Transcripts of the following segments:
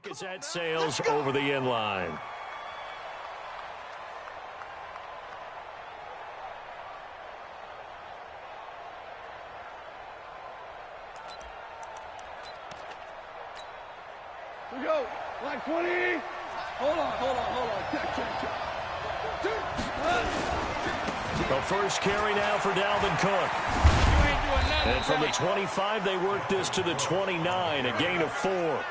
As that sails over the end line. We go. Like 20. Hold on. Check. The first carry now for Dalvin Cook. And from the 25, they work this to the 29, a gain of 4.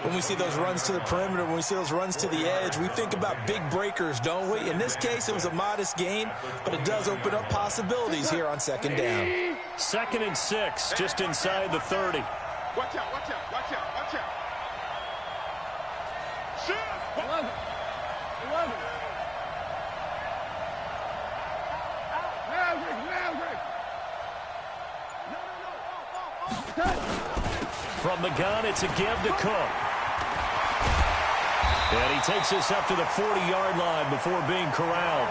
When we see those runs to the perimeter, when we see those runs to the edge, we think about big breakers, don't we? In this case, it was a modest gain, but it does open up possibilities here on second down. 2nd and 6, just inside the 30. Watch out. Shoot! 11. From the gun, it's a give to Cook. And he takes this up to the 40-yard line before being corralled.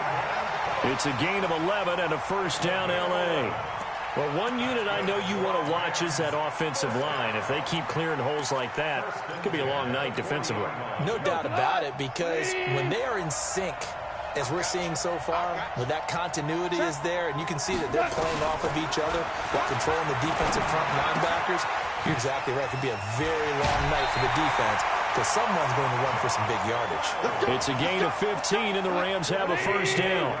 It's a gain of 11 and a first down L.A. Well, one unit I know you want to watch is that offensive line. If they keep clearing holes like that, it could be a long night defensively. No doubt about it, because when they are in sync, as we're seeing so far, when that continuity is there, and you can see that they're playing off of each other while controlling the defensive front linebackers, you're exactly right. It could be a very long night for the defense because someone's going to run for some big yardage. It's a gain of 15, and the Rams have a first down.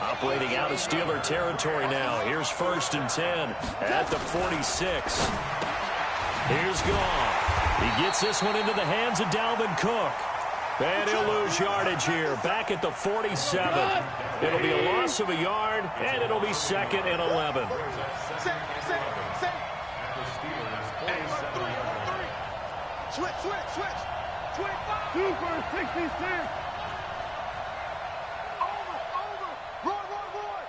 Operating out of Steeler territory now. Here's 1st and 10 at the 46. Here's Goff. He gets this one into the hands of Dalvin Cook. And he'll lose yardage here. Back at the 47. It'll be a loss of a yard, and it'll be 2nd and 11. Switch. 25. Super 66. Over. Roy.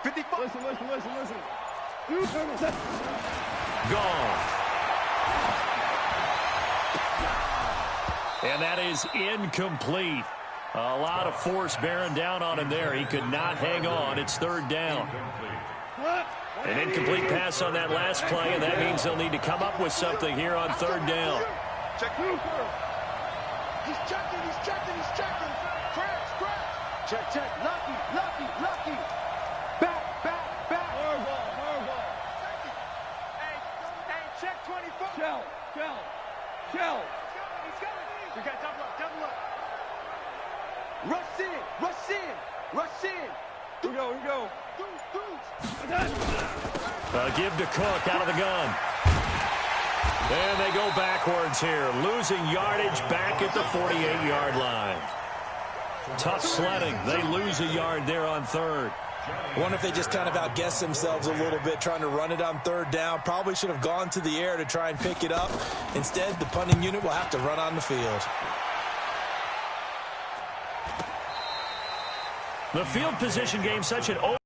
55. Listen. Goff. And that is incomplete. A lot of force bearing down on him there. He could not hang on. It's 3rd down. An incomplete pass on that last play, and that means they'll need to come up with something here on 3rd down. Check. He's checking. Crash. Check. Lucky. Back. Horrible. Hey, check 24. Shell. We got double up. Rush in. We go. Give to Cook out of the gun. And they go backwards here, losing yardage back at the 48-yard line. Tough sledding. They lose a yard there on 3rd. I wonder if they just kind of outguessed themselves a little bit trying to run it on 3rd down. Probably should have gone to the air to try and pick it up. Instead, the punting unit will have to run on the field. The field position game, such an open.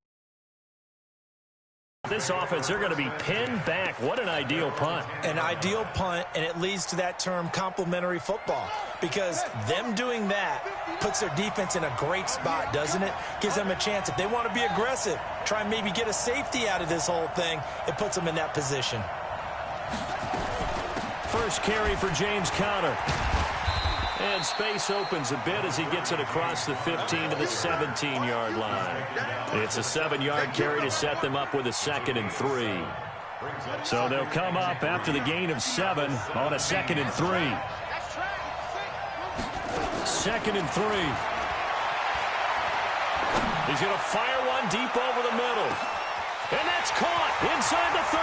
This offense, they're going to be pinned back. What an ideal punt. An ideal punt, and it leads to that term complementary football, because them doing that puts their defense in a great spot, doesn't it? Gives them a chance. If they want to be aggressive, try and maybe get a safety out of this whole thing, it puts them in that position. First carry for James Conner. And space opens a bit as he gets it across the 15 to the 17-yard line. It's a 7-yard carry to set them up with a 2nd and 3. So they'll come up after the gain of 7 on a 2nd and 3. 2nd and 3. He's going to fire one deep over the middle. And that's caught inside the 30.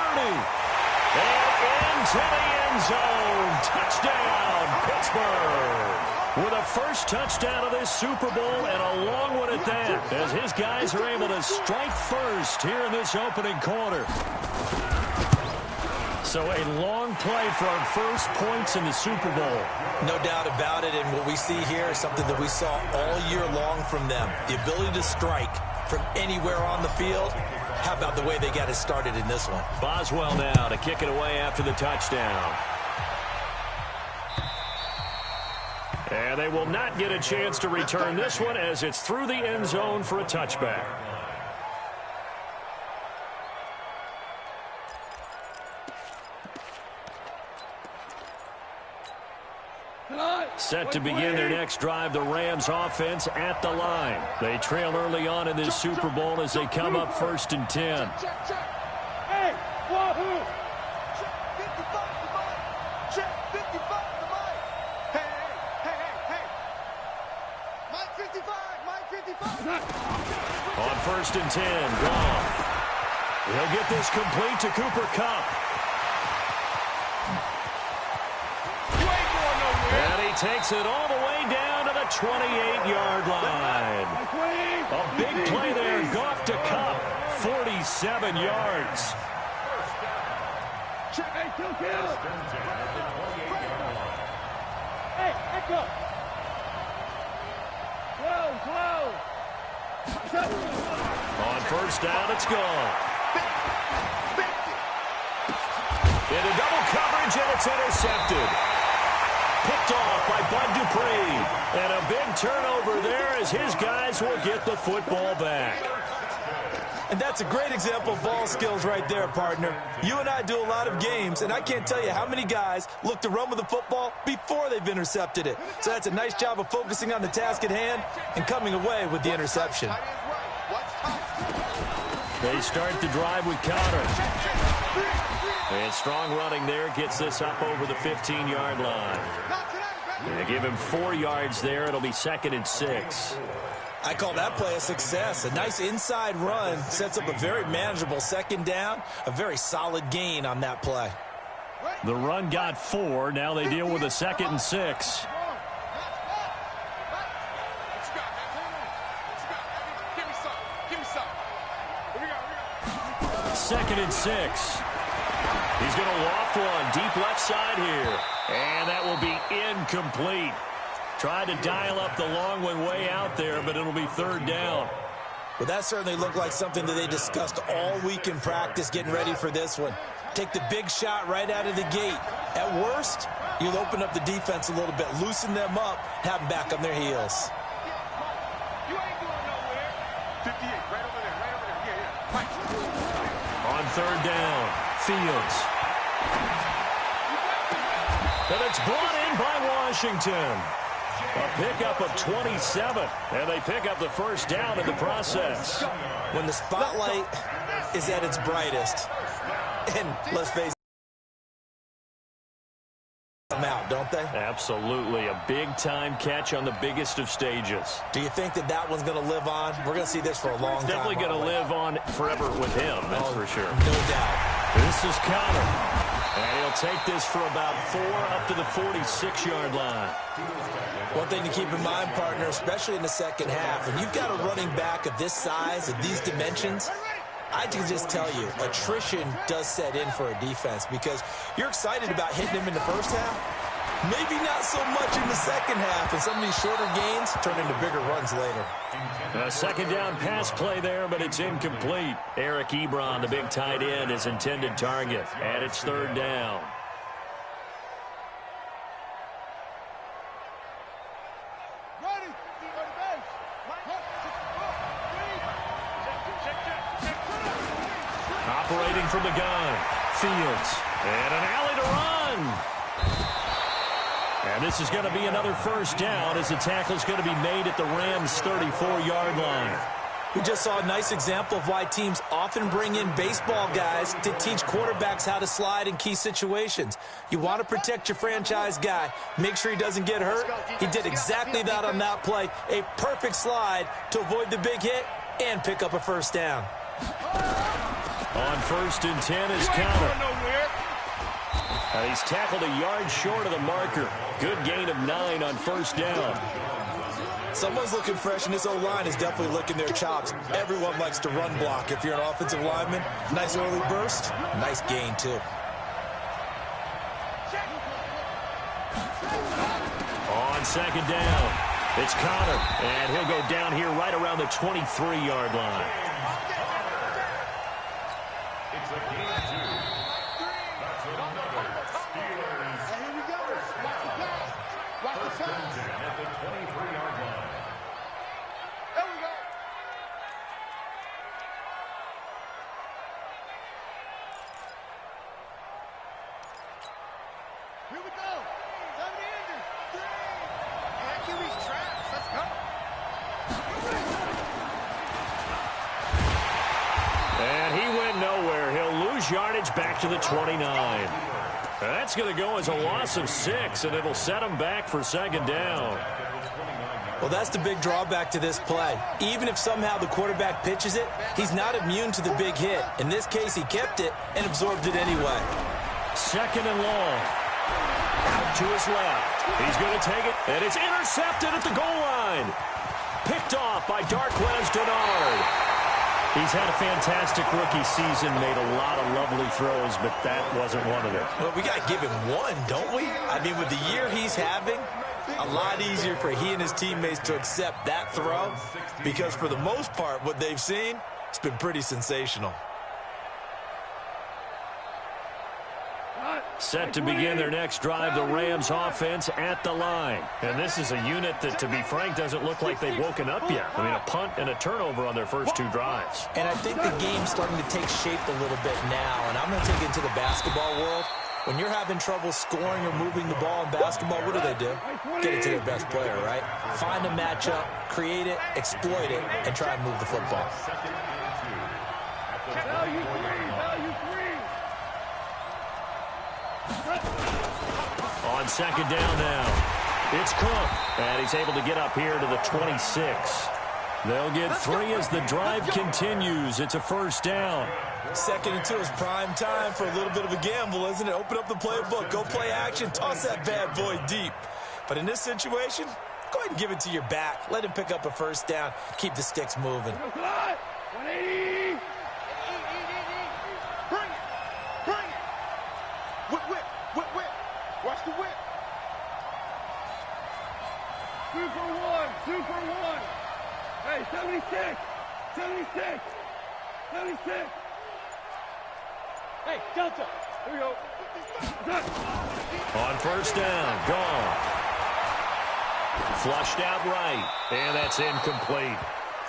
And into the end zone. Touchdown, Pittsburgh. With a first touchdown of this Super Bowl, and a long one at that, as his guys are able to strike first here in this opening quarter. So a long play for our first points in the Super Bowl. No doubt about it, and what we see here is something that we saw all year long from them. The ability to strike from anywhere on the field. How about the way they got it started in this one? Boswell now to kick it away after the touchdown. And they will not get a chance to return this one as it's through the end zone for a touchback. Set to begin their next drive, the Rams offense at the line. They trail early on in this Super Bowl as they come up 1st and 10. Hey, wahoo! On 1st and 10, Goff. He'll get this complete to Cooper Kupp. And he takes it all the way down to the 28-yard line. A big play there, Goff to Kupp, 47 yards. Hey, echo! Slow! On 1st down, it's gone. Into double coverage, and it's intercepted. Picked off by Bud Dupree. And a big turnover there as his guys will get the football back. And that's a great example of ball skills right there, partner. You and I do a lot of games, and I can't tell you how many guys look to run with the football before they've intercepted it. So that's a nice job of focusing on the task at hand and coming away with the interception. They start the drive with Conner. And strong running there gets this up over the 15-yard line. They give him 4 yards there. It'll be 2nd and 6. I call that play a success. A nice inside run sets up a very manageable 2nd down. A very solid gain on that play. The run got 4. Now they deal with a 2nd and 6. Second and 6. He's going to loft one deep left side here. And that will be incomplete. Tried to dial up the long one way out there, but it'll be 3rd down. Well, that certainly looked like something that they discussed all week in practice getting ready for this one. Take the big shot right out of the gate. At worst, you'll open up the defense a little bit, loosen them up, have them back on their heels. On 3rd down, Fields. And it's brought in by Washington. A pickup of 27, and they pick up the 1st down in the process. When the spotlight is at its brightest, and let's face it, them out, don't they? Absolutely. A big-time catch on the biggest of stages. Do you think that that one's going to live on? We're going to see this for a long time. Definitely going to live on forever with him, that's for sure. No doubt. This is Conner. And he'll take this for about 4 up to the 46-yard line. One thing to keep in mind, partner, especially in the 2nd half, when you've got a running back of this size, of these dimensions, I can just tell you, attrition does set in for a defense because you're excited about hitting him in the 1st half. Maybe not so much in the 2nd half, and some of these shorter gains turn into bigger runs later. A 2nd down pass play there, but it's incomplete. Eric Ebron, the big tight end, is intended target, and it's 3rd down. Operating from the gun, Fields, and an alley to run. And this is going to be another 1st down as the tackle is going to be made at the Rams' 34-yard line. We just saw a nice example of why teams often bring in baseball guys to teach quarterbacks how to slide in key situations. You want to protect your franchise guy. Make sure he doesn't get hurt. He did exactly that on that play. A perfect slide to avoid the big hit and pick up a 1st down. On 1st and 10 is Conner. He's tackled a yard short of the marker. Good gain of 9 on 1st down. Someone's looking fresh, and this O-line is definitely licking their chops. Everyone likes to run block. If you're an offensive lineman, nice early burst, nice gain, too. On 2nd down, it's Conner, and he'll go down here right around the 23-yard line. It's a gain of 2. At the 23-yard line. There we go. Here we go. 70 inches. 3, And he went nowhere. He'll lose yardage back to the 29. That's going to go as a loss of 6, and it'll set him back for second down. Well, that's the big drawback to this play. Even if somehow the quarterback pitches it, he's not immune to the big hit. In this case, he kept it and absorbed it anyway. Second and long. Out to his left. He's going to take it, and it's intercepted at the goal line. Picked off by Darqueze Dennard. He's had a fantastic rookie season, made a lot of lovely throws, but that wasn't one of them. Well, we got to give him one, don't we? I mean, with the year he's having, a lot easier for he and his teammates to accept that throw because for the most part, what they've seen, it's been pretty sensational. Set to begin their next drive, the Rams offense at the line. And this is a unit that, to be frank, doesn't look like they've woken up yet. I mean, a punt and a turnover on their first 2 drives. And I think the game's starting to take shape a little bit now. And I'm going to take it into the basketball world. When you're having trouble scoring or moving the ball in basketball, what do? Get it to their best player, right? Find a matchup, create it, exploit it, and try and move the football. On second down now, it's Cook, and he's able to get up here to the 26. They'll get 3 as the drive continues. It's a first down. 2nd and 2 is prime time for a little bit of a gamble, isn't it? Open up the playbook, go play action, toss that bad boy deep. But in this situation, go ahead and give it to your back. Let him pick up a first down. Keep the sticks moving. 180. Bring it. Whip. Watch the whip. 2 for 1. Hey, 76. Hey, Delta. Here we go. On first down, gone. Flushed out right, and that's incomplete.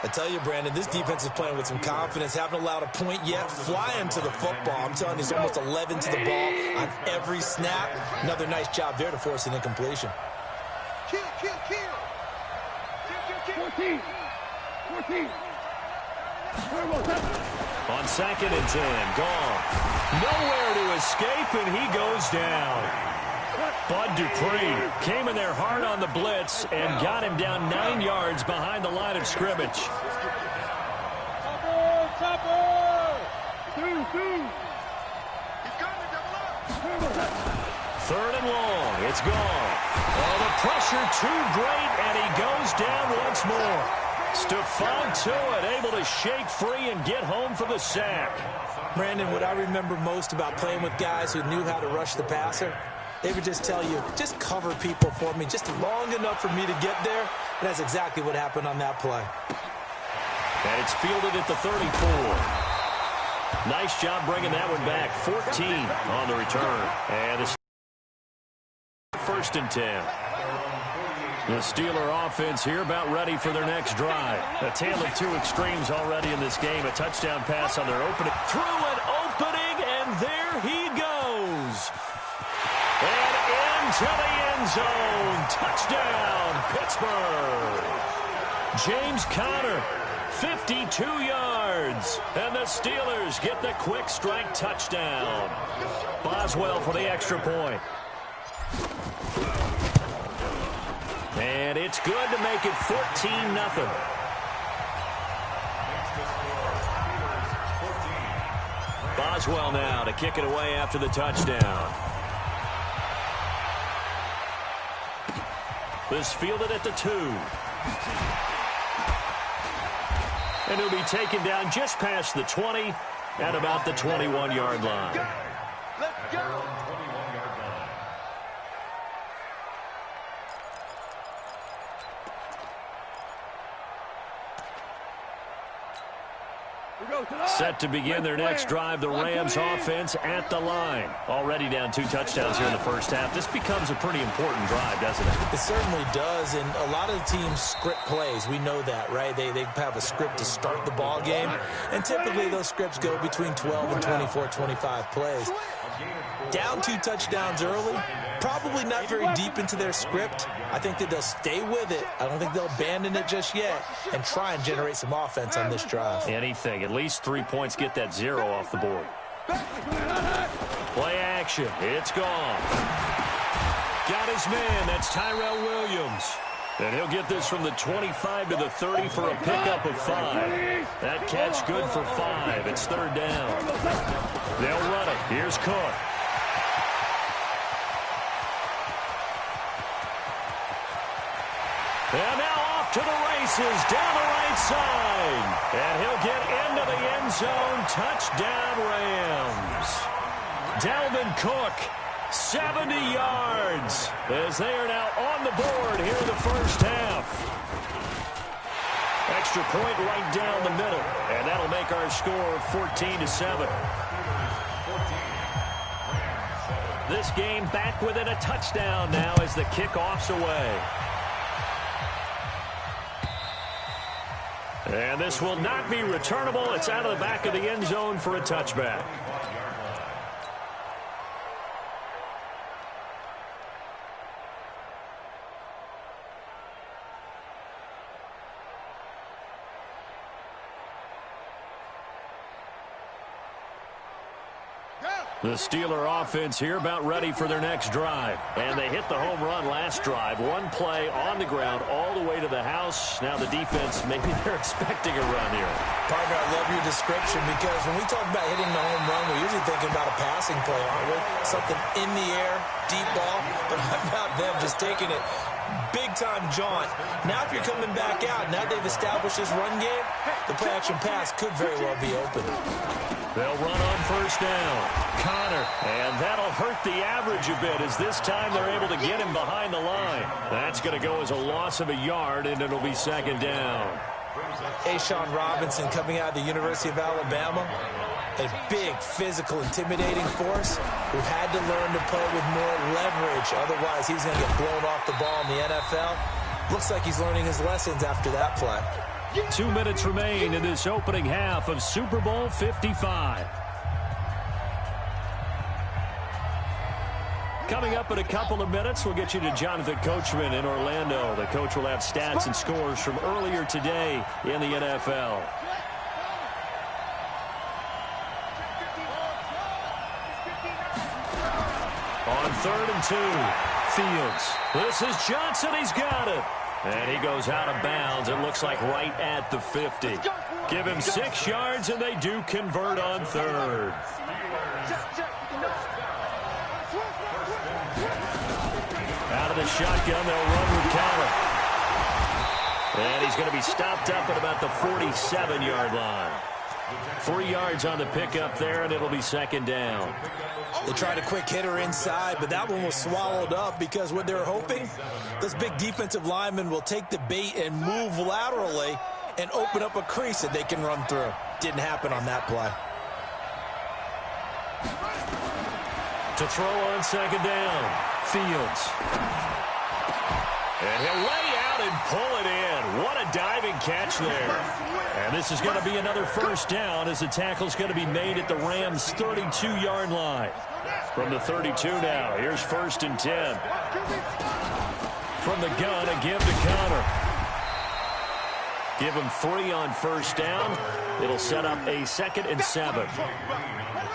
I tell you, Brandon, this defense is playing with some confidence. Haven't allowed a point yet. Flying to the football. I'm telling you, it's almost 11 to the ball on every snap. Another nice job there to force an incompletion. Kill. 14. On 2nd and 10, gone. Nowhere to escape, and he goes down. Bud Dupree came in there hard on the blitz and got him down 9 yards behind the line of scrimmage. Chopper! 2. 3rd and long, it's gone. Oh, the pressure too great, and he goes down once more. Stephon Tuitt able to shake free and get home for the sack. Brandon, what I remember most about playing with guys who knew how to rush the passer, they would just tell you, just cover people for me, just long enough for me to get there. And that's exactly what happened on that play. And it's fielded at the 34. Nice job bringing that one back. 14 on the return. And it's 1st and 10. The Steeler offense here about ready for their next drive. A tale of 2 extremes already in this game. A touchdown pass on their opening. Through an opening, and there he goes. And into the end zone. Touchdown, Pittsburgh. James Conner, 52 yards. And the Steelers get the quick strike touchdown. Boswell for the extra point. And it's good to make it 14-0. Boswell now to kick it away after the touchdown. This fielded at the 2. And he'll be taken down just past the 20 at about the 21-yard line. Let's go. Set to begin their next drive, the Rams offense at the line. Already down 2 touchdowns here in the first half. This becomes a pretty important drive, doesn't it? It certainly does, and a lot of the teams script plays. We know that, right? They have a script to start the ball game, and typically those scripts go between 12 and 24, 25 plays. Down 2 touchdowns early, Probably not very deep into their script. I think that they'll stay with it. I don't think they'll abandon it just yet and try and generate some offense on this drive. Anything. At least 3 points, get that 0 off the board. Play action. It's gone. Got his man. That's Tyrell Williams. And he'll get this from the 25 to the 30 for a pickup of 5. That catch good for 5. It's 3rd down. They'll run it. Here's Cook. And now off to the races down the right side. And he'll get into the end zone. Touchdown, Rams. Dalvin Cook, 70 yards, as they are now on the board here in the first half. Extra point right down the middle, and that'll make our score 14-7. This game back within a touchdown now as the kickoff's away. And this will not be returnable. It's out of the back of the end zone for a touchback. The Steeler offense here about ready for their next drive. And they hit the home run last drive. One play on the ground all the way to the house. Now the defense, maybe they're expecting a run here. Partner, I love your description because when we talk about hitting the home run, we're usually thinking about a passing play, aren't we? Something in the air, deep ball. But how about them just taking it big-time jaunt? Now if you're coming back out, now they've established this run game, the play-action pass could very well be open. They'll run on first down. Connor, and that'll hurt the average a bit as this time they're able to get him behind the line. That's going to go as a loss of a yard, and it'll be 2nd down. A'Shawn Robinson coming out of the University of Alabama, a big, physical, intimidating force who had to learn to play with more leverage. Otherwise, he's going to get blown off the ball in the NFL. Looks like he's learning his lessons after that play. 2 minutes remain in this opening half of Super Bowl 55. Coming up in a couple of minutes, we'll get you to Jonathan Coachman in Orlando. The coach will have stats and scores from earlier today in the NFL. On 3rd and 2, Fields. This is Johnson. He's got it. And he goes out of bounds. It looks like right at the 50. Give him 6 yards, and they do convert on 3rd. Out of the shotgun, they'll run with Connor. And he's going to be stopped up at about the 47-yard line. 3 yards on the pickup there, and it'll be 2nd down. They tried a quick hitter inside, but that one was swallowed up because what they're hoping, this big defensive lineman will take the bait and move laterally and open up a crease that they can run through. Didn't happen on that play. To throw on 2nd down, Fields. And he'll lay out and pull it in. What a diving catch there. And this is going to be another 1st down as the tackle's going to be made at the Rams' 32-yard line. From the 32 now, here's 1st and 10. From the gun, a give to Connor. Give him 3 on 1st down. It'll set up a 2nd and 7.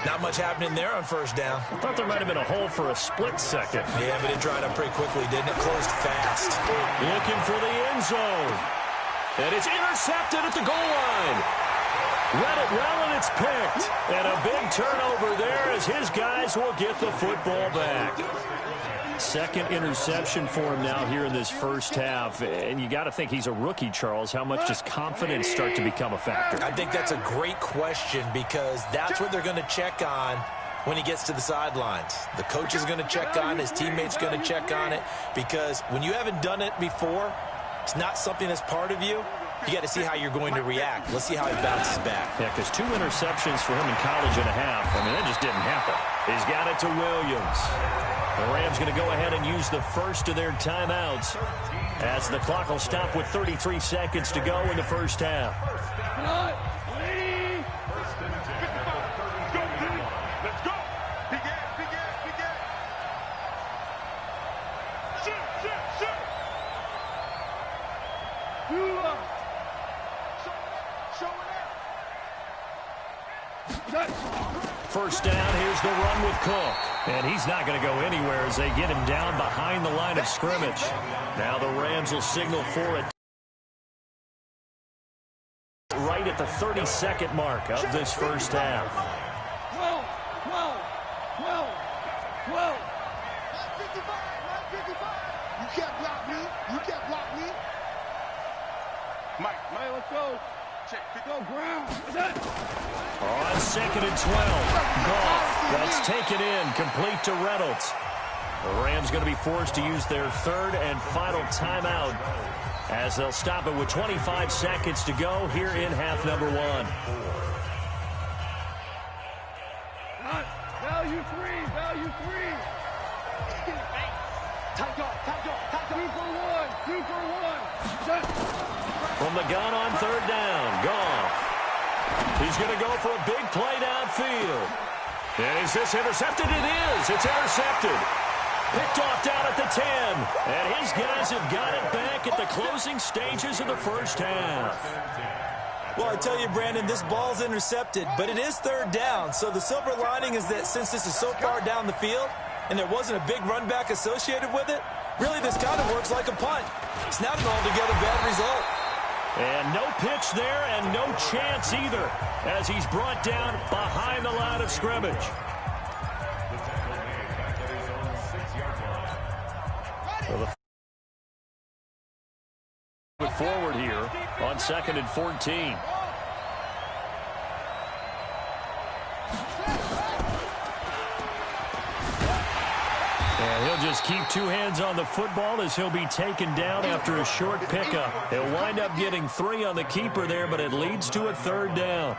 Not much happening there on 1st down. I thought there might have been a hole for a split second. Yeah, but it dried up pretty quickly, didn't it? Closed fast. Looking for the end zone. And it's intercepted at the goal line. Read it well, and it's picked. And a big turnover there as his guys will get the football back. 2nd interception for him now here in this first half. And you got to think he's a rookie, Charles. How much does confidence start to become a factor? I think that's a great question because that's what they're going to check on when he gets to the sidelines. The coach is going to check on it. His teammates going to check on it because when you haven't done it before, it's not something that's part of you. You got to see how you're going to react. Let's see how he bounces back. Yeah, because 2 interceptions for him in college and a half. I mean, that just didn't happen. He's got it to Williams. The Rams going to go ahead and use the first of their timeouts as the clock will stop with 33 seconds to go in the first half. First down, here's the run with Cook. And he's not going to go anywhere as they get him down behind the line of scrimmage. Now the Rams will signal for it right at the 32nd mark of this first half. 12. 955. You can't block me. You can't block me. Mike, let's go. Check. Go ground. What's that? On 2nd and 12. Goff. That's taken in. Complete to Reynolds. The Rams going to be forced to use their third and final timeout as they'll stop it with 25 seconds to go here in half number 1. Value three. Tight go. 2 for 1. From the gun on third down, Goff. He's going to go for a big play downfield. And is this intercepted? It is. It's intercepted. Picked off down at the 10. And his guys have got it back at the closing stages of the first half. Well, I tell you, Brandon, this ball's intercepted, but it is third down. So the silver lining is that since this is so far down the field and there wasn't a big run back associated with it, really this kind of works like a punt. It's not an altogether bad result. And no pitch there and no chance either as he's brought down behind the line of scrimmage. So the forward here on 2nd and 14. And he'll just keep two hands on the football as he'll be taken down after a short pickup. He'll wind up getting 3 on the keeper there, but it leads to a third down.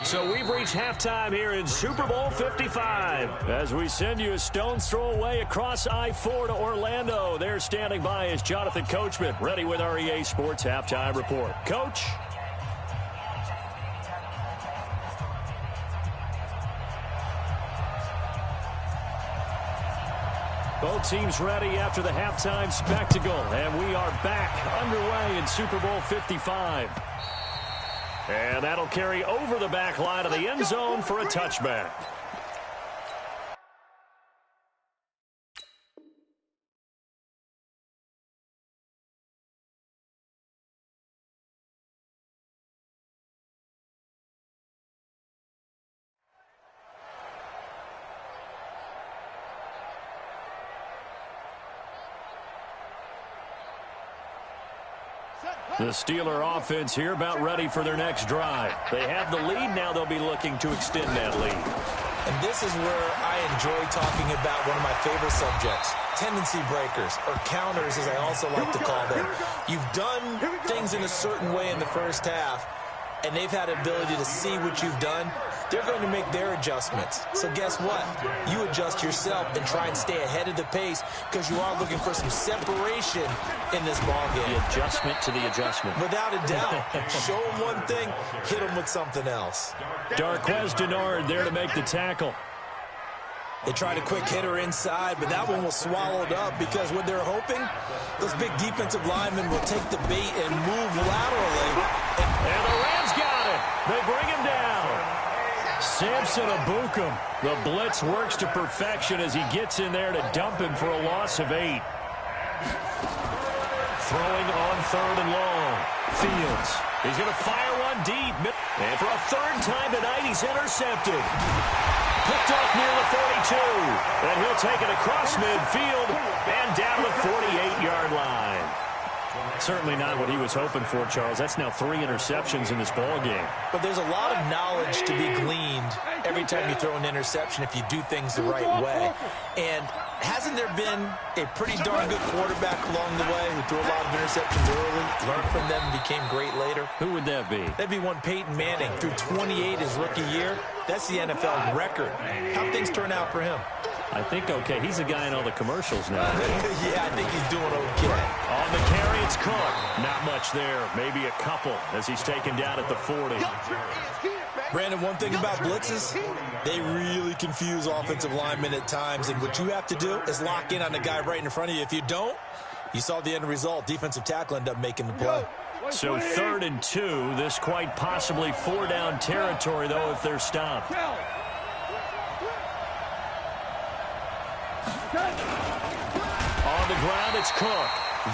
So we've reached halftime here in Super Bowl 55 as we send you a stone's throw away across I-4 to Orlando. There standing by is Jonathan Coachman, ready with our EA Sports Halftime Report. Coach? Both teams ready after the halftime spectacle, and we are back underway in Super Bowl 55. And that'll carry over the back line of the end zone for a touchback. The Steeler offense here about ready for their next drive. They have the lead. Now they'll be looking to extend that lead. And this is where I enjoy talking about one of my favorite subjects, tendency breakers, or counters as I also like to call them. You've done things in a certain way in the first half, and they've had the ability to see what you've done. They're going to make their adjustments. So guess what? You adjust yourself and try and stay ahead of the pace because you are looking for some separation in this ballgame. The adjustment to the adjustment. Without a doubt. Show them one thing, hit them with something else. Darqueze Dennard there to make the tackle. They tried a quick hitter inside, but that one was swallowed up because what they're hoping, those big defensive linemen will take the bait and move laterally. And the Rams got it. They bring him down. Samson Ebukam. The blitz works to perfection as he gets in there to dump him for a loss of 8. Throwing on third and long. Fields. He's going to fire one deep. And for a third time tonight, he's intercepted. Picked off near the 42. And he'll take it across midfield and down the 48-yard line. Certainly not what he was hoping for, Charles. That's now 3 interceptions in this ball game. But there's a lot of knowledge to be gleaned every time you throw an interception if you do things the right way. And hasn't there been a pretty darn good quarterback along the way who threw a lot of interceptions early, learned from them, and became great later? Who would that be? That'd be one Peyton Manning. Threw 28 his rookie year. That's the NFL record. How'd things turn out for him? I think okay. He's a guy in all the commercials now. Yeah, I think he's doing okay. On the carry, it's Cook. Not much there. Maybe a couple as he's taken down at the 40. Brandon, one thing about blitzes, they really confuse offensive linemen at times, and what you have to do is lock in on the guy right in front of you. If you don't, you saw the end result. Defensive tackle ended up making the play. So 3rd and 2. This quite possibly 4-down territory, though, if they're stopped. On the ground, it's Cook.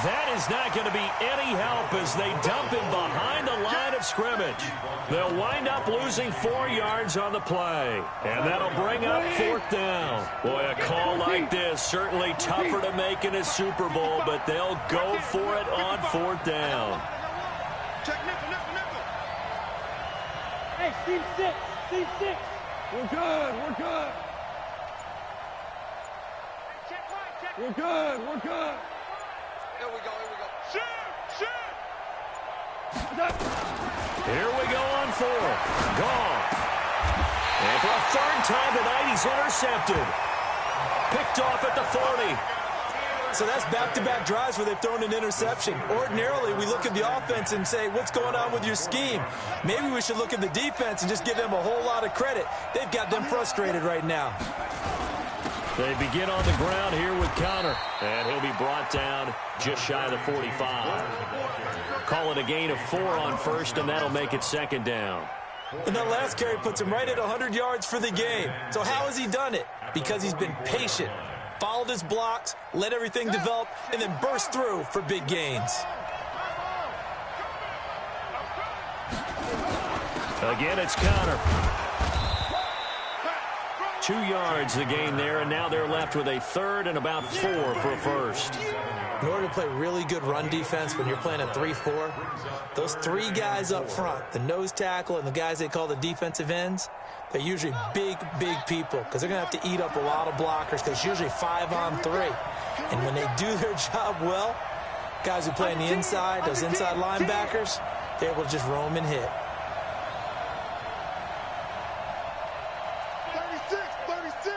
That is not going to be any help as they dump him behind the line of scrimmage. They'll wind up losing 4 yards on the play, and that'll bring up 4th down. Boy, a call like this, certainly tougher to make in a Super Bowl, but they'll go for it on 4th down. Hey, Steve 6. Steve 6. We're good. We're good. We're good. We're good. Here we go. Here we go. Shoot! Here we go on 4th. Gone. And for a 3rd time tonight, he's intercepted. Picked off at the 40. So that's back-to-back drives where they've thrown an interception. Ordinarily, we look at the offense and say, what's going on with your scheme? Maybe we should look at the defense and just give them a whole lot of credit. They've got them frustrated right now. They begin on the ground here with Conner, and he'll be brought down just shy of the 45. Call it a gain of 4 on 1st, and that'll make it 2nd down. And that last carry puts him right at 100 yards for the game. So how has he done it? Because he's been patient, followed his blocks, let everything develop, and then burst through for big gains. Again, it's Conner. 2 yards the gain there, and now they're left with a 3rd and about 4 for a 1st. In order to play really good run defense when you're playing a 3-4, those 3 guys up front, the nose tackle and the guys they call the defensive ends, they're usually big, big people because they're going to have to eat up a lot of blockers because it's usually 5 on 3. And when they do their job well, guys who play on the inside, those inside linebackers, they're able to just roam and hit. 36.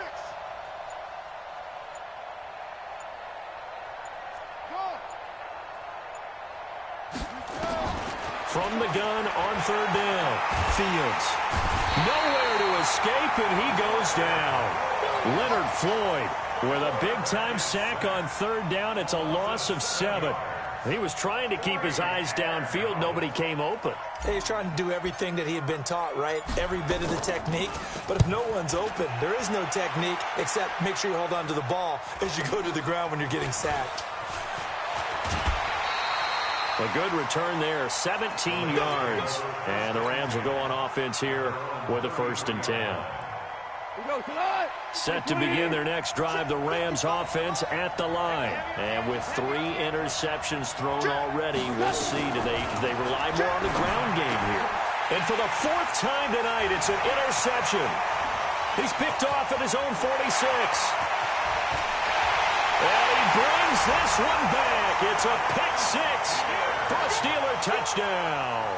From the gun on 3rd down, Fields. Nowhere to escape, and he goes down. Leonard Floyd with a big-time sack on 3rd down. It's a loss of 7. He was trying to keep his eyes downfield. Nobody came open. He's trying to do everything that he had been taught, right? Every bit of the technique. But if no one's open, there is no technique except make sure you hold on to the ball as you go to the ground when you're getting sacked. A good return there, 17 yards. And the Rams will go on offense here with a 1st and 10. Set to begin their next drive, the Rams offense at the line. And with 3 interceptions thrown already, we'll see, do they rely more on the ground game here. And for the 4th time tonight, it's an interception. He's picked off at his own 46. And he brings this one back. It's a pick 6 for a Steeler touchdown.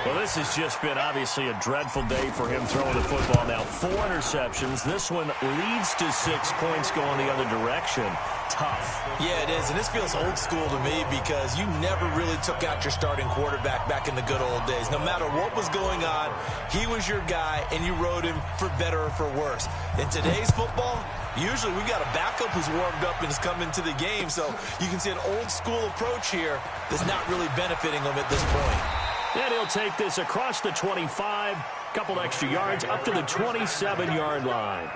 Well, this has just been obviously a dreadful day for him throwing the football. Now 4 interceptions. This one leads to 6 points going the other direction. Tough. Yeah, it is, and this feels old school to me because you never really took out your starting quarterback back in the good old days. No matter what was going on, he was your guy, and you rode him for better or for worse. In today's football, usually we got a backup who's warmed up and has come into the game, so you can see an old school approach here that's not really benefiting him at this point. And he'll take this across the 25, couple extra yards, up to the 27-yard line.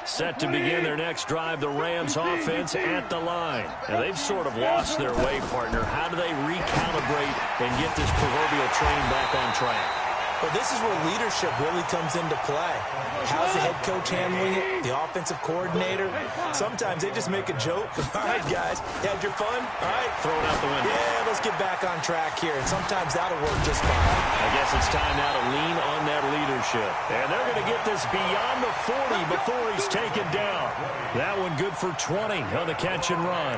Set to begin their next drive, the Rams offense at the line. And they've sort of lost their way, partner. How do they recalibrate and get this proverbial train back on track? Well, this is where leadership really comes into play. How's the head coach handling it? The offensive coordinator? Sometimes they just make a joke. All right, guys, you had your fun? All right. Throw it out the window. Yeah, let's get back on track here. And sometimes that'll work just fine. I guess it's time now to lean on that leadership. And they're going to get this beyond the 40 before he's taken down. That one good for 20 on the catch and run.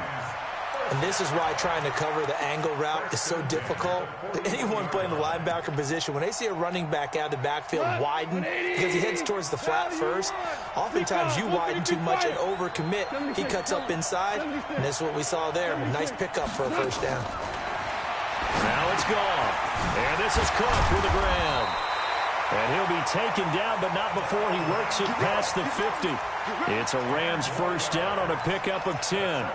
And this is why trying to cover the angle route is so difficult. Anyone playing the linebacker position, when they see a running back out of the backfield widen because he heads towards the flat first, Oftentimes you widen too much and overcommit. He cuts up inside, and this is what we saw there. A nice pickup for a first down. Now it's gone. And this is Cook with the ground. And he'll be taken down, but not before he works it past the 50. It's a Rams first down on a pickup of 10.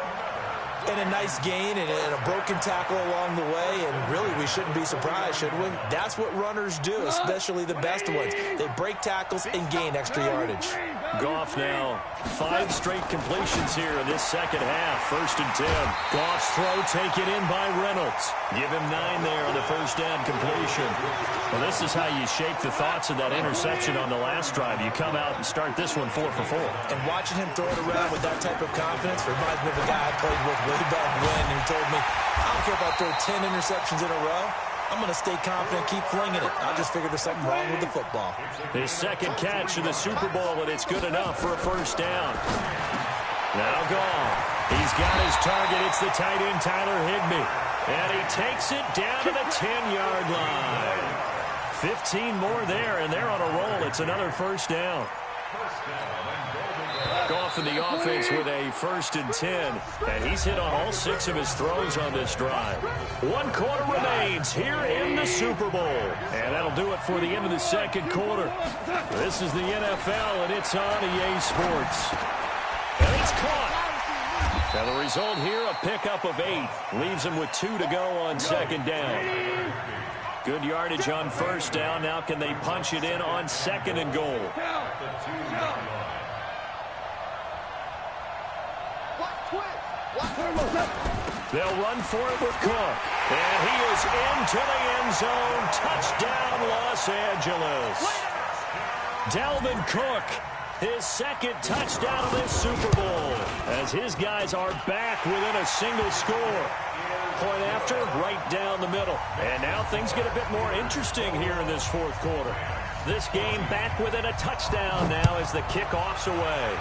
And a nice gain and a broken tackle along the way, and really we shouldn't be surprised, should we? That's what runners do, especially the best ones. They break tackles and gain extra yardage. Goff now, 5 straight completions here in this second half. First and 10. Goff's throw taken in by Reynolds. Give him 9 there on the first down completion. Well, this is how you shake the thoughts of that interception on the last drive. You come out and start this one 4 for 4. And watching him throw it around with that type of confidence reminds me of a guy I played with way back when, and he told me, I don't care if I throw 10 interceptions in a row. I'm going to stay confident, keep flinging it. I just figured there's something wrong with the football. His second catch in the Super Bowl, and it's good enough for a first down. Now Goff. He's got his target. It's the tight end, Tyler Higbee. And he takes it down to the 10-yard line. 15 more there, and they're on a roll. It's another first down. Goff in the offense with a first and 10, and he's hit on all 6 of his throws on this drive. 1 quarter remains here in the Super Bowl, and that'll do it for the end of the second quarter. This is the NFL, and it's on EA Sports. And it's caught. Now the result here, a pickup of 8. Leaves him with 2 to go on second down. Good yardage on first down. Now can they punch it in on second and goal? They'll run for it with Cook. And he is into the end zone. Touchdown, Los Angeles. Dalvin Cook, his second touchdown of this Super Bowl, as his guys are back within a single score. Point after, right down the middle. And now things get a bit more interesting here in this fourth quarter. This game back within a touchdown now as the kickoff's away.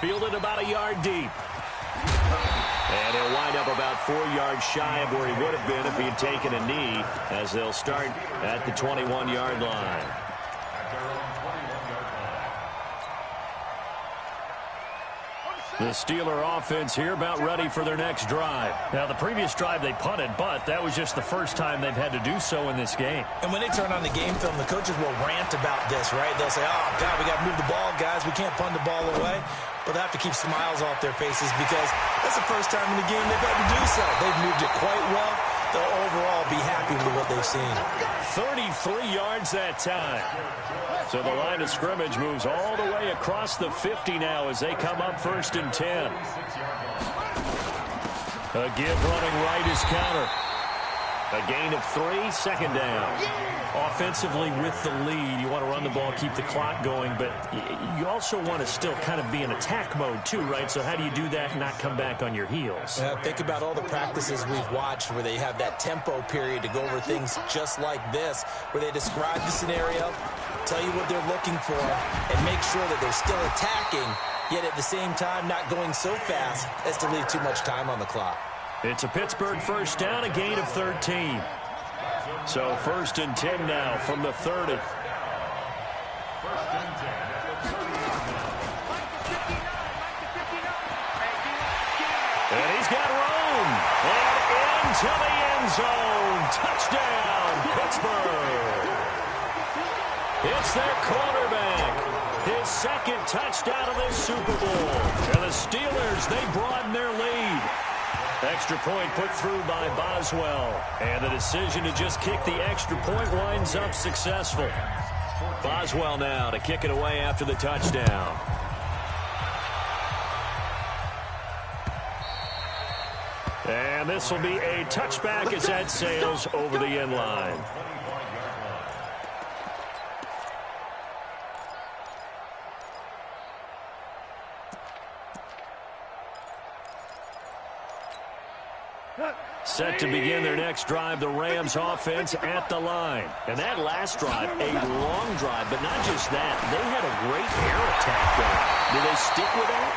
Fielded about a yard deep. And he'll wind up about 4 yards shy of where he would have been if he had taken a knee, as they'll start at the 21-yard line. The Steeler offense here about ready for their next drive. Now, the previous drive they punted, but that was just the first time they've had to do so in this game. And when they turn on the game film, the coaches will rant about this, right? They'll say, oh, God, we got to move the ball, guys. We can't punt the ball away. But they have to keep smiles off their faces because that's the first time in the game they've had to do so. They've moved it quite well. They'll overall be happy with what they've seen. 33 yards that time. So the line of scrimmage moves all the way across the 50 now as they come up first and 10. A give running right is counter. A gain of 3, second down. Offensively with the lead, you want to run the ball, keep the clock going, but you also want to still kind of be in attack mode too, right? So how do you do that and not come back on your heels? Think about all the practices we've watched where they have that tempo period to go over things just like this, where they describe the scenario, tell you what they're looking for, and make sure that they're still attacking, yet at the same time not going so fast as to leave too much time on the clock. It's a Pittsburgh first down, a gain of 13. So first and 10 now from the 30. And he's got room. And into the end zone. Touchdown, Pittsburgh. It's their quarterback. His second touchdown of this Super Bowl. And the Steelers, they broaden their lead. Extra point put through by Boswell. And the decision to just kick the extra point winds up successful. Boswell now to kick it away after the touchdown. And this will be a touchback as that sails over the end line. Set to begin their next drive, the Rams offense at the line. And that last drive, a long drive, but not just that. They had a great air attack going. Do they stick with that?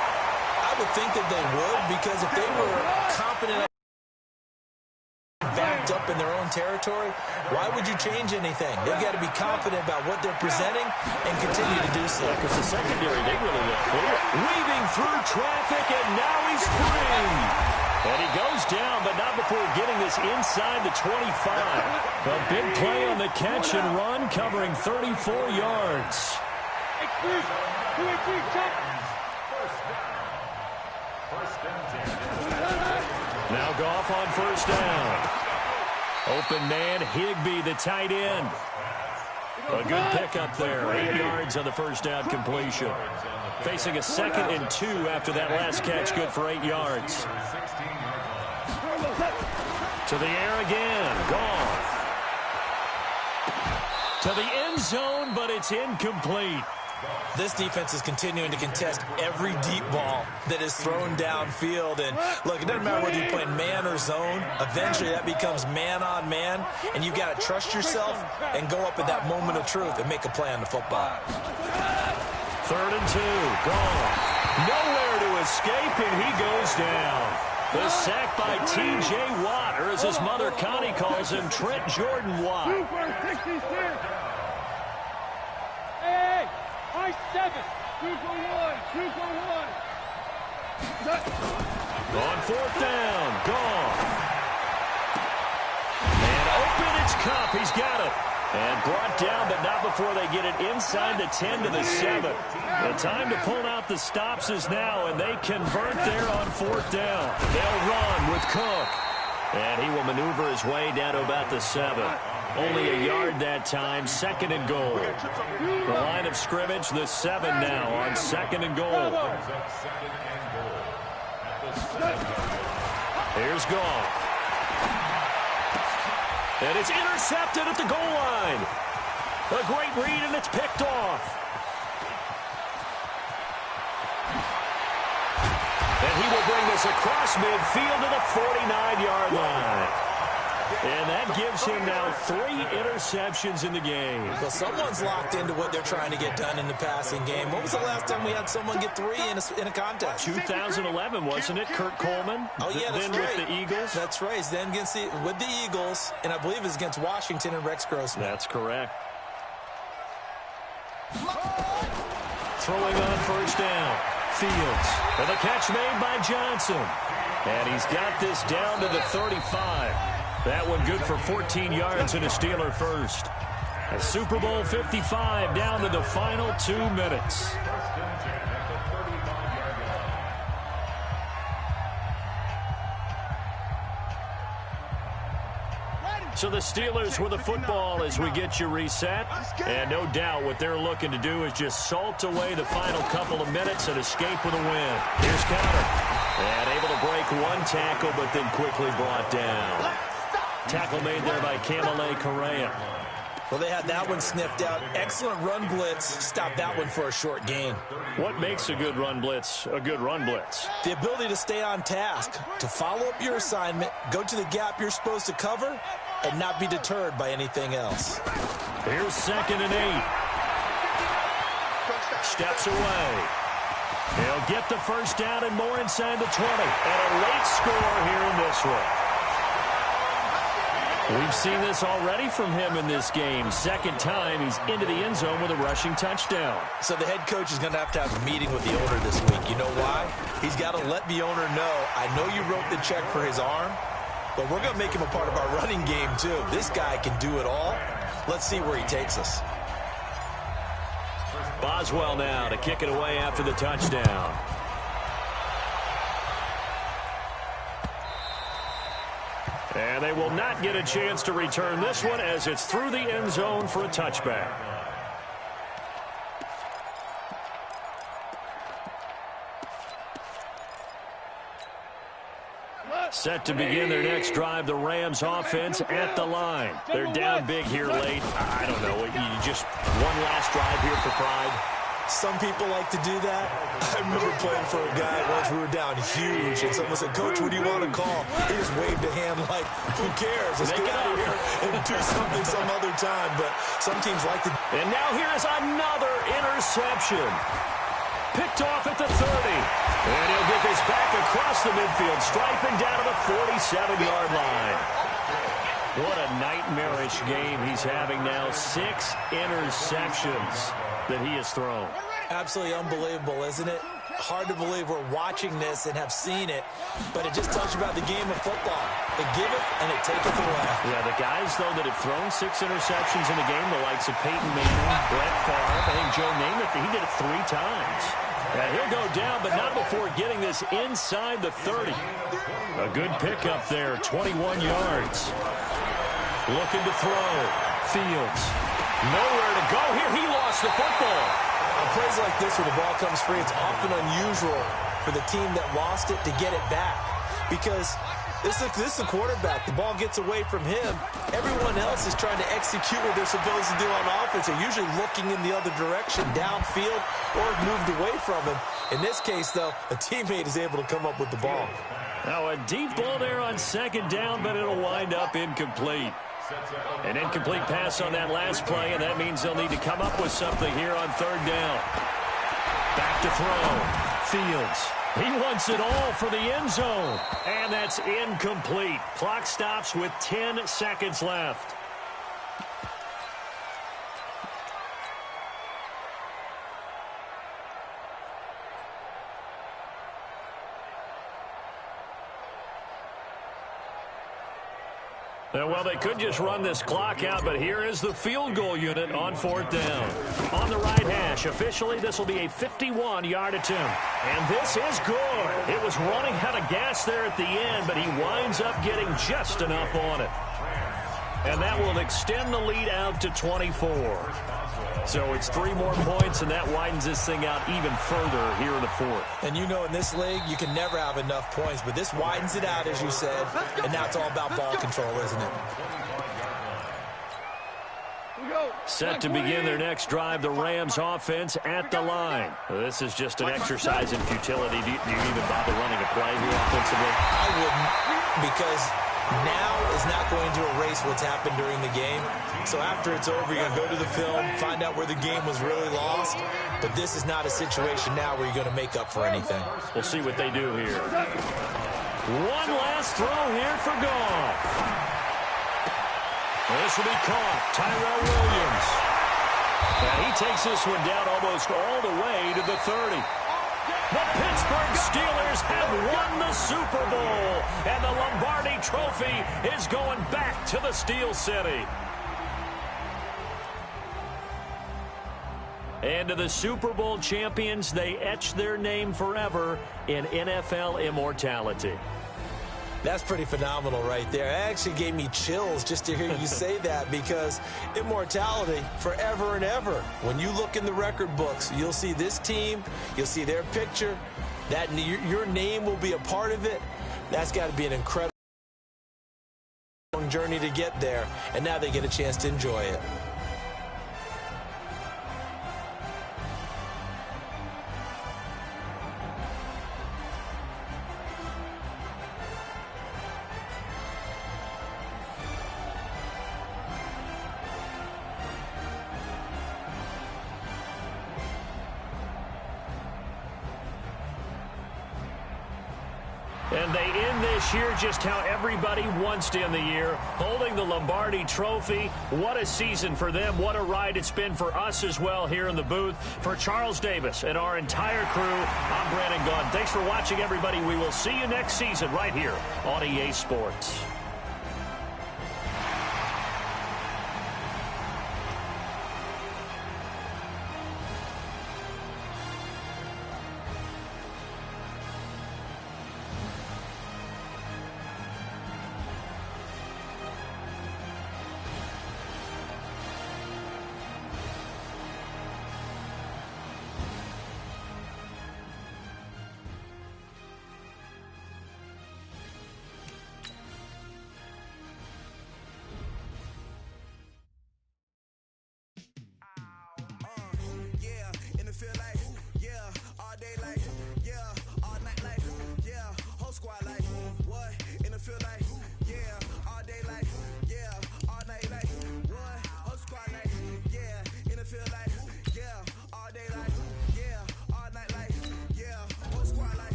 I would think that they would, because if they were competent back locked up in their own territory, why would you change anything? They've got to be confident about what they're presenting and continue to do so. Because the secondary, they really look clear. Weaving through traffic, and now he's free. And he goes down, but not before getting this inside the 25. A big play on the catch and run, covering 34 yards. Now Goff on first down. Open man, Higbee, the tight end. A good pickup there. 8 yards on the first down completion. Facing a 2nd and 2 after that last catch, good for 8 yards. To the air again. Goff. To the end zone, but it's incomplete. This defense is continuing to contest every deep ball that is thrown downfield. And, look, it doesn't matter whether you're playing man or zone. Eventually, that becomes man-on-man, and you've got to trust yourself and go up at that moment of truth and make a play on the football. 3rd and 2. Goff. Nowhere to escape, and he goes down. The sack by T.J. Watt, or as his mother Connie calls him, Trent Jordan Watt. Hey, high 7. 2 for 1. 2 for 1. On 4th down, Goff. And open, it's Kupp. He's got it. And brought down, but not before they get it inside the 10 to the 7. The time to pull out the stops is now, and they convert there on 4th down. They'll run with Cook. And he will maneuver his way down to about the 7. Only a yard that time, 2nd and goal. The line of scrimmage, the 7 now on 2nd and goal. Here's Goff. And it's intercepted at the goal line. A great read, and it's picked off. And he will bring this across midfield to the 49-yard line. And that gives him now 3 interceptions in the game. Well, someone's locked into what they're trying to get done in the passing game. When was the last time we had someone get 3 in a contest? 2011, wasn't it? Kurt Coleman? Oh, yeah, that's then right. with the Eagles? That's right. Then with the Eagles, and I believe it was against Washington and Rex Grossman. That's correct. Throwing on first down. Fields. And the catch made by Johnson. And he's got this down to the 35. That one good for 14 yards and a Steeler first. A Super Bowl 55 down to the final 2 minutes. So the Steelers with the football as we get you reset. And no doubt what they're looking to do is just salt away the final couple of minutes and escape with a win. Here's Conner. And able to break 1 tackle, but then quickly brought down. Tackle made there by Kamalei Correa. Well, they had that one sniffed out. Excellent run blitz. Stopped that one for a short gain. What makes a good run blitz a good run blitz? The ability to stay on task, to follow up your assignment, go to the gap you're supposed to cover, and not be deterred by anything else. Here's 2nd and 8. Steps away. He'll get the first down and more inside the 20. And a late score here in this one. We've seen this already from him in this game. 2nd time he's into the end zone with a rushing touchdown. So the head coach is going to have a meeting with the owner this week. You know why? He's got to let the owner know, I know you wrote the check for his arm, but we're going to make him a part of our running game too. This guy can do it all. Let's see where he takes us. Boswell now to kick it away after the touchdown. And they will not get a chance to return this one as it's through the end zone for a touchback. Set to begin their next drive, the Rams offense at the line. They're down big here late. I don't know. You just one last drive here for pride. Some people like to do that. I remember playing for a guy once we were down huge, and someone said, Coach, what do you want to call? He just waved a hand like, who cares? Let's get out of here and do something some other time. But some teams like to. And now here is another interception. Picked off at the 30. And he'll get this back across the midfield stripe and down to the 47-yard line. What a nightmarish game he's having now. 6 interceptions that he has thrown. Absolutely unbelievable, isn't it? Hard to believe we're watching this and have seen it, but it just tells you about the game of football. It giveth and it taketh away. Yeah, the guys, though, that have thrown 6 interceptions in the game, the likes of Peyton Manning, Brett Favre, I think Joe Namath, he did it 3 times. And he'll go down, but not before getting this inside the 30. A good pickup there, 21 yards. Looking to throw. Fields. Nowhere to go here. He lost the football. On plays like this where the ball comes free, it's often unusual for the team that lost it to get it back. Because this is the quarterback. The ball gets away from him. Everyone else is trying to execute what they're supposed to do on offense. They're usually looking in the other direction, downfield, or moved away from him. In this case, though, a teammate is able to come up with the ball. Now a deep ball there on 2nd down, but it'll wind up incomplete. An incomplete pass on that last play, and that means they'll need to come up with something here on 3rd down. Back to throw. Fields. He wants it all for the end zone. And that's incomplete. Clock stops with 10 seconds left. Well, they could just run this clock out, but here is the field goal unit on 4th down. On the right hash, officially, this will be a 51-yard attempt. And this is good. It was running out of gas there at the end, but he winds up getting just enough on it. And that will extend the lead out to 24. So it's 3 more points, and that widens this thing out even further here in the 4th. And you know in this league, you can never have enough points, but this widens it out, as you said, and now it's all about ball control, isn't it? Set to begin their next drive, the Rams offense at the line. This is just an exercise in futility. Do you even bother running a play here offensively? I wouldn't, because now is not going to erase what's happened during the game. So after it's over, you're going to go to the film, find out where the game was really lost. But this is not a situation now where you're going to make up for anything. We'll see what they do here. One last throw here for Goff. This will be caught. Tyrell Williams. And he takes this one down almost all the way to the 30. The Pittsburgh Steelers have won the Super Bowl, and the Lombardi Trophy is going back to the Steel City. And to the Super Bowl champions, they etch their name forever in NFL immortality. That's pretty phenomenal right there. It actually gave me chills just to hear you say that, because immortality forever and ever. When you look in the record books, you'll see this team, you'll see their picture, that your name will be a part of it. That's got to be an incredible journey to get there, and now they get a chance to enjoy it. And they end this year just how everybody wants to end the year, holding the Lombardi Trophy. What a season for them. What a ride it's been for us as well here in the booth. For Charles Davis and our entire crew, I'm Brandon Gaudin. Thanks for watching, everybody. We will see you next season right here on EA Sports.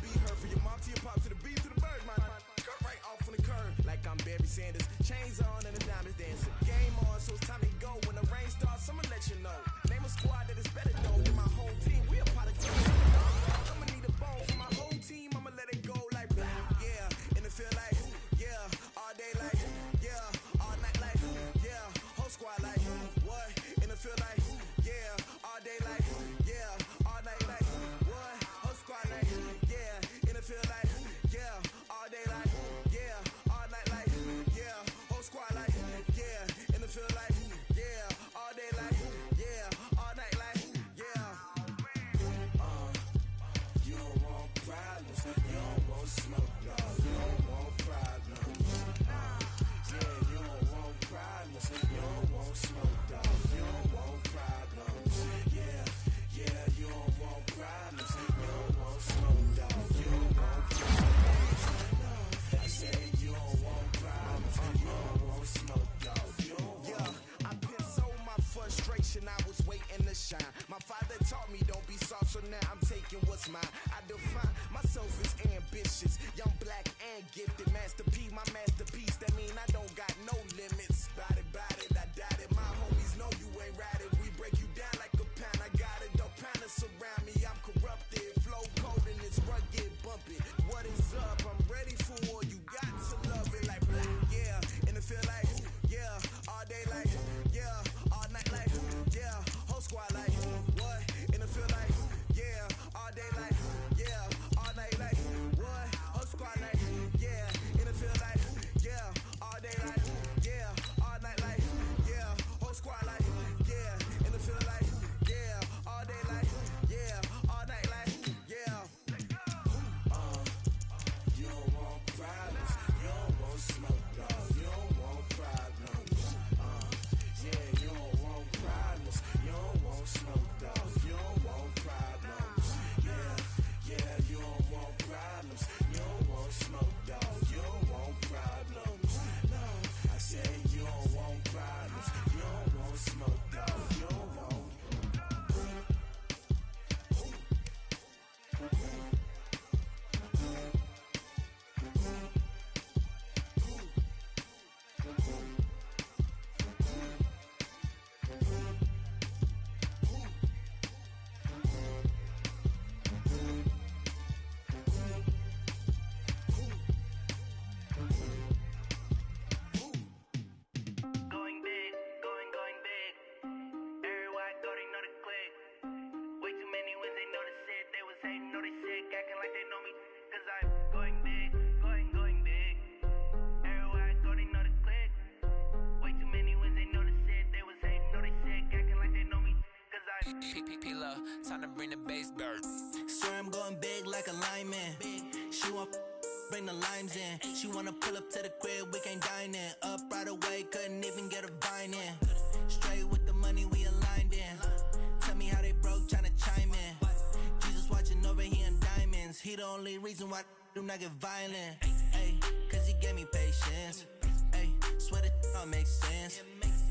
be heard from your mom to your pop to the beat to the bird, man. Cut right off on the curb, like I'm Barry Sanders. Chains on and the diamonds dancing. Game on, so it's time to go. When the rain starts, I'ma let you know. Name a squad that is better though than my whole team. We a pot of gold. I'ma need a bone for my whole team. I'ma let it go like blah, yeah. And it feel like yeah, all day like yeah, all night like yeah, whole squad like what? And it feel like yeah, all day like yeah, all night like what? Whole squad like yeah, and it feel like yeah, all day like yeah, all night like yeah, whole squad like yeah, and it feel like yeah, all day like yeah, all night like yeah. You don't want problems, you don't want smoke, dog. You don't want problems. Yeah, you don't want problems, you don't want smoke, dog. You don't want problems. Yeah, yeah, you don't want problems, you don't want smoke, dog. You don't want problems. No, I said you don't want problems, you don't want smoke, dog. You don't want. Yeah, I put so my frustration, I was waiting to shine. My father taught me don't be soft, so now I'm taking what's mine. I define myself as ambitious, young, black, and gifted. Master P, my masterpiece. That mean I don't got no limits. Bout it, I doubt it. My homies know you ain't ride it. We break you down like a pound. I got it, don't pound it surround me. I'm corrupted, flow cold and it's rugged, bumpy. What is up? I'm ready for war. You got to love it like blah, yeah. And it feel like yeah, all day like yeah, all night like yeah, whole squad like what? And it feel like yeah, all day like yeah, all night like what? Whole squad like yeah, and it feel like yeah, all day like yeah, all night like yeah, whole squad like yeah, and it feel like yeah, all day like yeah, all night like yeah. You don't want problems, you don't want smoke, dog. You don't want problems. Yeah, you don't want problems, you don't want smoke, dog. You don't want problems. Yeah, yeah, you don't want problems, you don't want smoke, dog. You don't want problems. No, I said you don't want problems, you don't want smoke, dog. You don't want. Going big, going big. Everywhere I go, they know the click. Way too many wins, they know the shit. They was hating, know they sick, acting like they know me. Cause I'm going big, going big. Everywhere I go, they know the click. Way too many wins, they know the shit. They was hating, know they sick, acting like they know me. Cause I'm P-P-P-Lo, time to bring the bass bird. Swear I'm going big like a lineman. She want bring the limes in. She wanna pull up to the crib, we can't dine in. Up right away, couldn't even get a vine in. Straight with the money we aligned in. Tell me how they broke, tryna chime in. Jesus watching over here in diamonds. He the only reason why I do not get violent. Ay, cause he gave me patience. Ay, swear that all makes sense.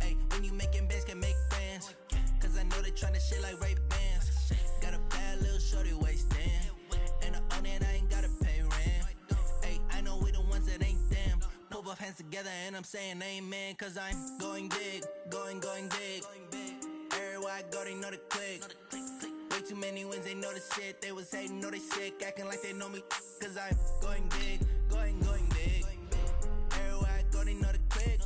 Ay, when you making bands, can make friends. Cause I know they tryna shit like Ray-Bans. Got a bad little shorty wasting. And I own it, I ain't gotta pay rent. Ay, I know we the ones that ain't them. Pull both hands together and I'm saying amen. Cause I'm going big, going big. Everywhere I go, they know the click. Way too many wins, they know the shit. They was hating, know they sick, acting like they know me. Cause I'm going big, going big. Everywhere I go, they know the click.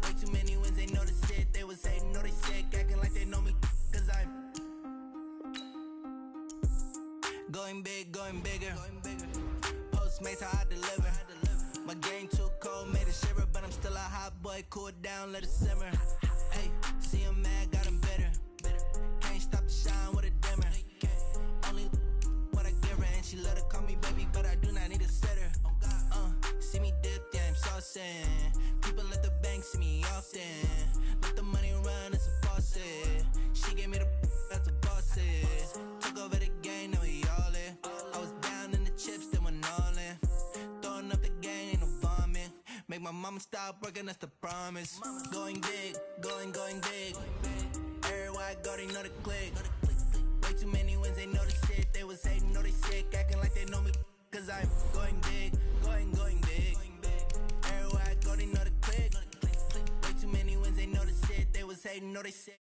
Way too many wins, they know the shit. They was hating, know they sick, acting like they know me. Cause I'm going big, going bigger. Postmates, how I deliver. My game too cold, made it shiver. But I'm still a hot boy, cool it down, let it simmer. Hey, see him mad, got him bitter. Can't stop the shine with a dimmer. Only what I give her, and she let her call me baby, but I do not need a sitter. See me dip, yeah, I'm saucing. People at the bank see me often. Let the money run, it's a faucet. She gave me the that's a boss is. Took over the game, now we all in. I was down in the chips, then went all in. Throwing up the game, ain't no vomit. Make my mama stop working, that's the promise. Going big, going big. Everywhere I go, they know the click. Way too many wins, they know the shit. They they was hating, know they sick, acting like they know me, cause I'm going big, going big. Everywhere I go, they know the click. Way too many wins, they know the shit, they was hating, know they sick.